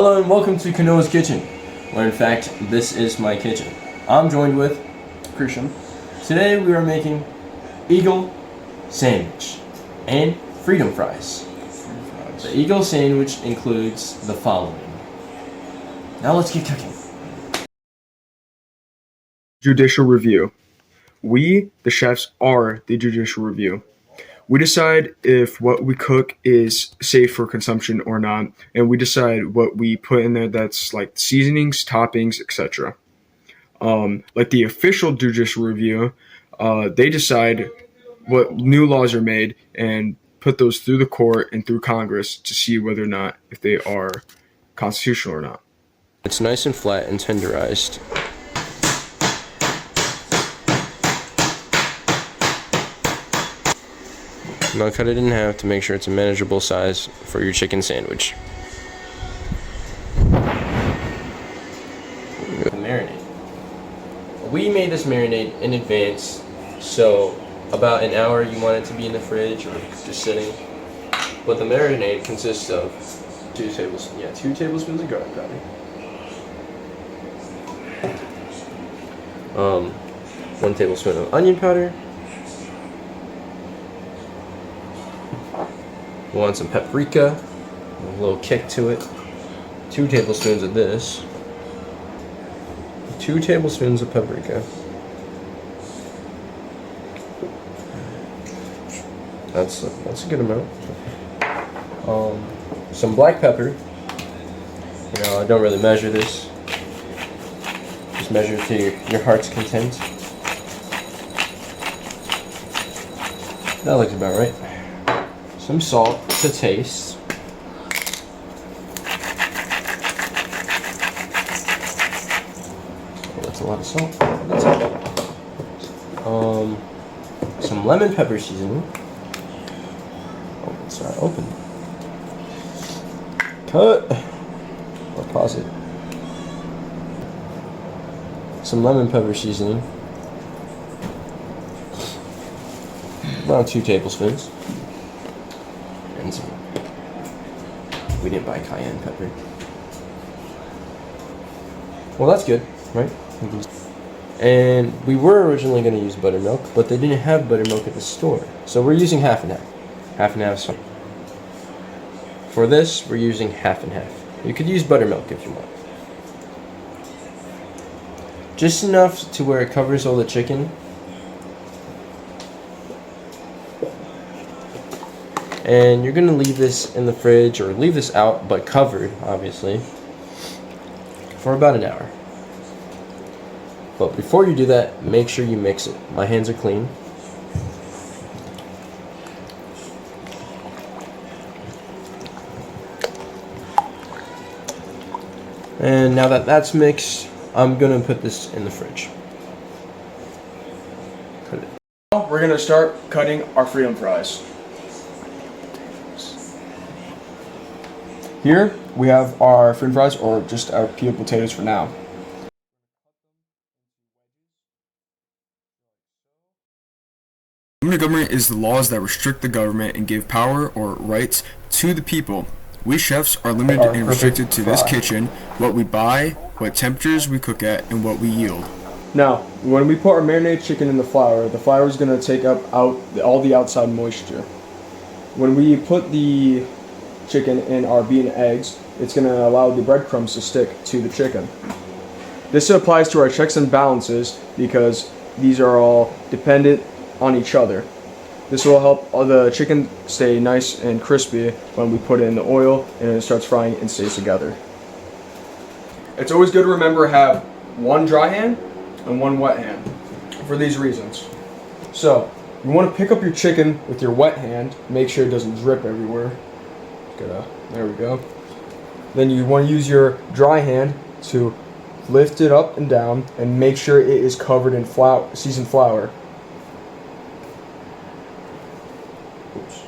Hello and welcome to Kanoa's Kitchen, where in fact this is my kitchen. I'm joined with Christian. Today we are making Eagle sandwich and freedom fries. The Eagle sandwich includes the following. Now let's get cooking. Judicial review. We, the chefs, are the judicial review. We decide if what we cook is safe for consumption or not, and we decide what we put in there that's like seasonings, toppings, etc. Like the official judicial review, they decide what new laws are made and put those through the court and through Congress to see whether or not if they are constitutional or not. It's nice and flat and tenderized. Now cut it in half to make sure it's a manageable size for your chicken sandwich. The marinade. We made this marinade in advance, so about an hour you want it to be in the fridge or just sitting. But the marinade consists of 2 tablespoons of garlic powder, 1 tablespoon of onion powder. We want some paprika, a little kick to it. 2 tablespoons of this. 2 tablespoons of paprika. That's a good amount. Some black pepper. You know, I don't really measure this. Just measure it to your heart's content. That looks about right. Some salt to taste. Oh, that's a lot of salt. That's it. Some lemon pepper seasoning. Oh, it's not open. Cut. Or pause it. Some lemon pepper seasoning. Around 2 tablespoons. And some. We didn't buy cayenne pepper. Well, that's good, right? And we were originally going to use buttermilk, but they didn't have buttermilk at the store. So we're using half and half. Half and half is fine. For this, we're using half and half. You could use buttermilk if you want. Just enough to where it covers all the chicken. And you're going to leave this in the fridge, or leave this out, but covered, obviously, for about an hour. But before you do that, make sure you mix it. My hands are clean. And now that that's mixed, I'm going to put this in the fridge. We're going to start cutting our freedom fries. Here we have our freedom fries, or just our peeled potatoes for now. Limited government is the laws that restrict the government and give power or rights to the people. We chefs are limited and restricted to this kitchen, what we buy, what temperatures we cook at, and what we yield. Now, when we put our marinated chicken in the flour is going to take up all the outside moisture. When we put the chicken in our beaten eggs, it's going to allow the breadcrumbs to stick to the chicken. This applies to our checks and balances because these are all dependent on each other. This will help the chicken stay nice and crispy when we put it in the oil and it starts frying and stays together. It's always good to remember to have one dry hand and one wet hand for these reasons. So, you want to pick up your chicken with your wet hand, make sure it doesn't drip everywhere. There we go. Then you want to use your dry hand to lift it up and down and make sure it is covered in seasoned flour. Oops.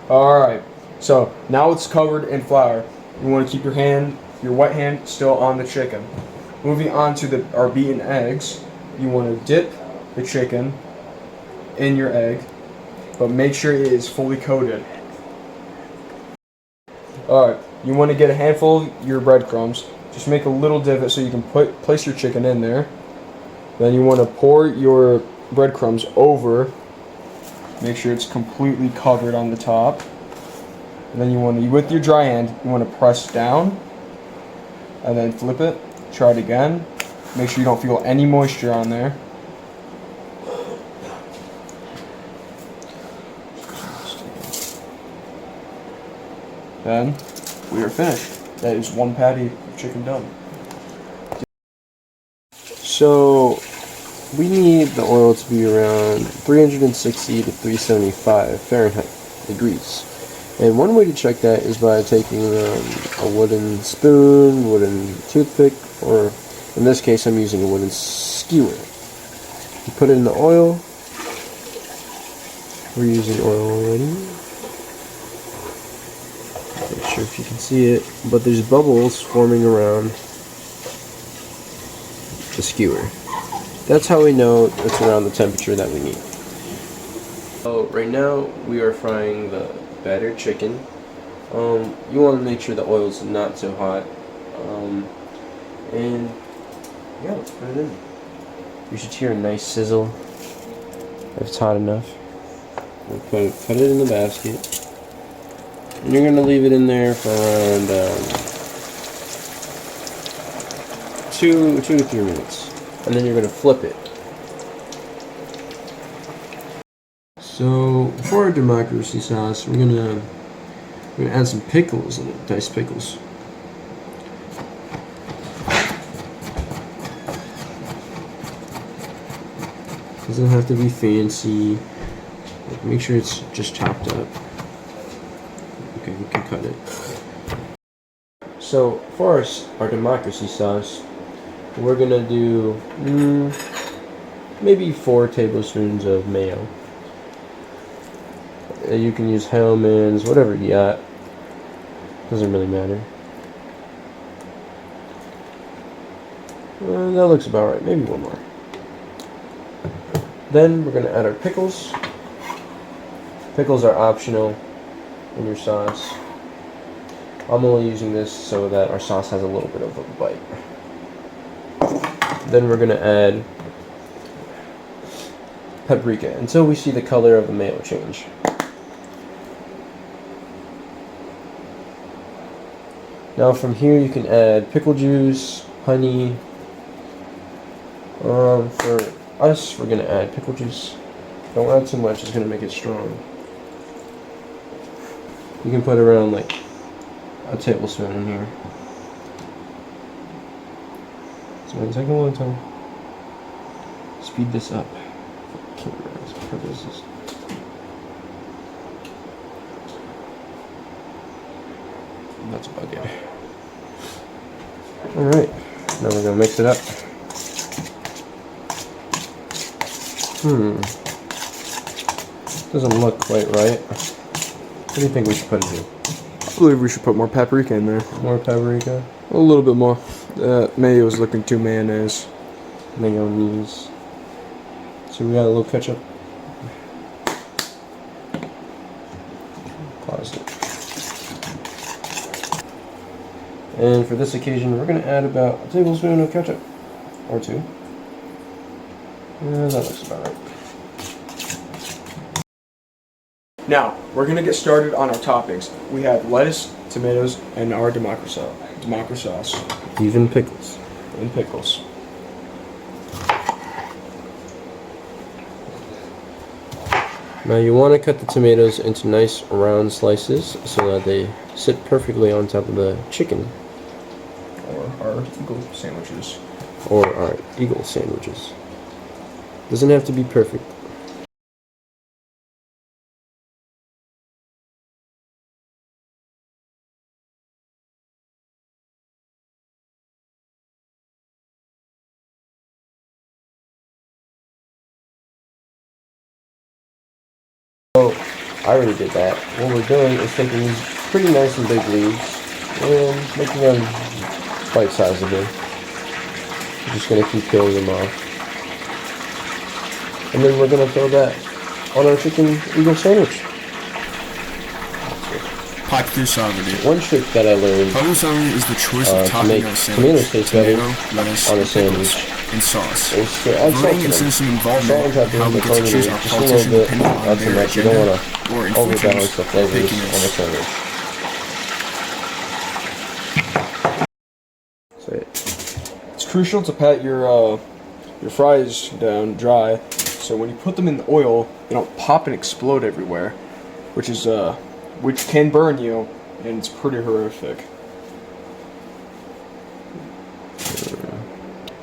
Alright, so now it's covered in flour. You want to keep your wet hand still on the chicken. Moving on to our beaten eggs, you want to dip the chicken in your egg, but make sure it is fully coated. Alright, you want to get a handful of your breadcrumbs. Just make a little divot so you can place your chicken in there. Then you want to pour your breadcrumbs over. Make sure it's completely covered on the top. And then you want to, with your dry hand, you want to press down. And then flip it. Try it again. Make sure you don't feel any moisture on there. Then we are finished. That is one patty of chicken done. So we need the oil to be around 360 to 375 Fahrenheit degrees. And one way to check that is by taking a wooden spoon, wooden toothpick, or in this case I'm using a wooden skewer. You put it in the oil. We're using oil already. Not sure if you can see it, but there's bubbles forming around the skewer. That's how we know it's around the temperature that we need. So right now we are frying the battered chicken. You want to make sure the oil's not so hot. And yeah, let's put it in. You should hear a nice sizzle if it's hot enough. We'll put it in the basket. And you're going to leave it in there for around 2 to 3 minutes. And then you're going to flip it. So for our democracy sauce, we're gonna add some pickles in it, diced pickles. Doesn't have to be fancy. Make sure it's just chopped up. Okay, we can cut it. So for our democracy sauce, we're gonna do maybe 4 tablespoons of mayo. You can use Hellman's, whatever you got. Doesn't really matter. That looks about right. Maybe one more. Then we're going to add our pickles. Pickles are optional in your sauce. I'm only using this so that our sauce has a little bit of a bite. Then we're going to add paprika until we see the color of the mayo change. Now from here you can add pickle juice, honey. For us, we're going to add pickle juice. Don't add too much, it's going to make it strong. You can put around like a tablespoon in here. It's going to take a long time. Speed this up for camera's purposes. That's about it. Alright, now we're going to mix it up. Doesn't look quite right. What do you think we should put in here? I believe we should put more paprika in there. More paprika? A little bit more. Mayo is looking too mayonnaise. Mayonnaise. So we got a little ketchup. Pause it. And for this occasion, we're going to add about a tablespoon of ketchup. Or 2. Yeah, that looks about right. Now, we're going to get started on our toppings. We have lettuce, tomatoes, and our democracy sauce. Even pickles. And pickles. Now you want to cut the tomatoes into nice round slices so that they sit perfectly on top of the chicken. Or our eagle sandwiches. Or our eagle sandwiches. Doesn't have to be perfect. So, I already did that. What we're doing is taking these pretty nice and big leaves and making them bite-sizable. We're just going to keep peeling them off. And then we're going to throw that on our chicken eagle sandwich. popular sovereignty. One trick that I learned Popular sovereignty is the choice of to topping make on a tomatoes sandwich, taste better tomato, lettuce, on a pickles, sandwich and sauce. is to add salt Voting to and them. citizen Salt involvement and in pepper, how we get to choose our just a politician little bit, depending on not too their much. You don't agenda want to or influence overbalance the flavors picking on a us. sandwich. That's it. It's crucial to pat your fries down dry, so when you put them in the oil, they don't pop and explode everywhere, which can burn you, and it's pretty horrific.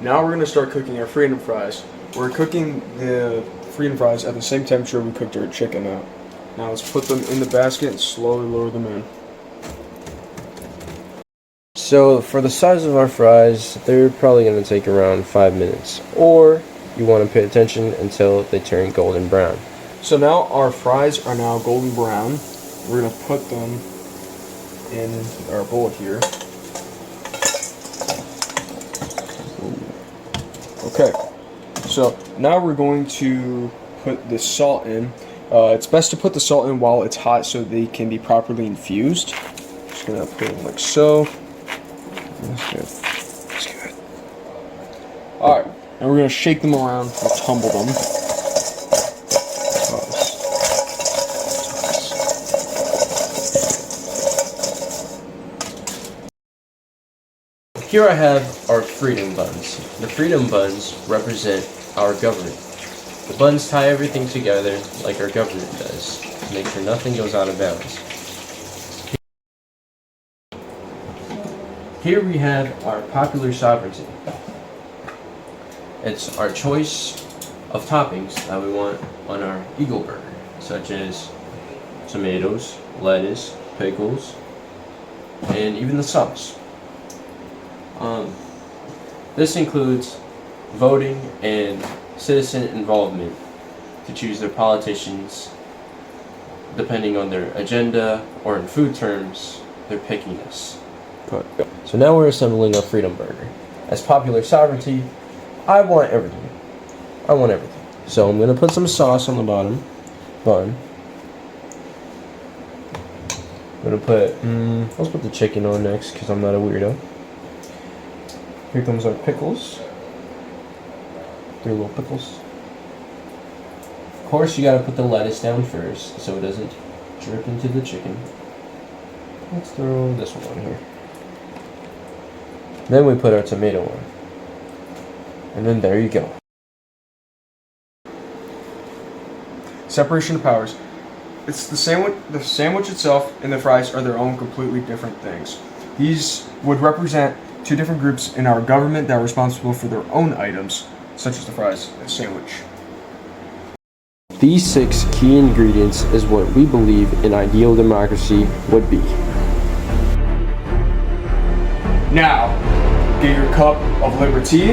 Now we're gonna start cooking our freedom fries. We're cooking the freedom fries at the same temperature we cooked our chicken at. Now let's put them in the basket and slowly lower them in. So for the size of our fries, they're probably going to take around 5 minutes. Or you want to pay attention until they turn golden brown. So now our fries are now golden brown. We're gonna put them in our bowl here. Okay, so now we're going to put the salt in. It's best to put the salt in while it's hot so they can be properly infused. Just gonna put it like so. That's good. That's good. Alright, and we're gonna shake them around and tumble them. Here I have our freedom buns. The freedom buns represent our government. The buns tie everything together like our government does to make sure nothing goes out of bounds. Here we have our popular sovereignty. It's our choice of toppings that we want on our Eagle burger, such as tomatoes, lettuce, pickles, and even the sauce. This includes voting and citizen involvement to choose their politicians depending on their agenda, or in food terms, their pickiness. So now we're assembling our freedom burger. As popular sovereignty, I want everything. I want everything. So I'm going to put some sauce on the bottom bun. I'm going to put, let's put the chicken on next because I'm not a weirdo. Here comes our pickles. 3 little pickles. Of course, you gotta put the lettuce down first so it doesn't drip into the chicken. Let's throw this one on here. Then we put our tomato on. And then there you go. Separation of powers. It's the sandwich itself and the fries are their own completely different things. These would represent 2 different groups in our government that are responsible for their own items, such as the fries and sandwich. These 6 key ingredients is what we believe an ideal democracy would be. Now, get your cup of liberty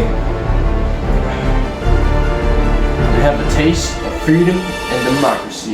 And have a taste of freedom and democracy.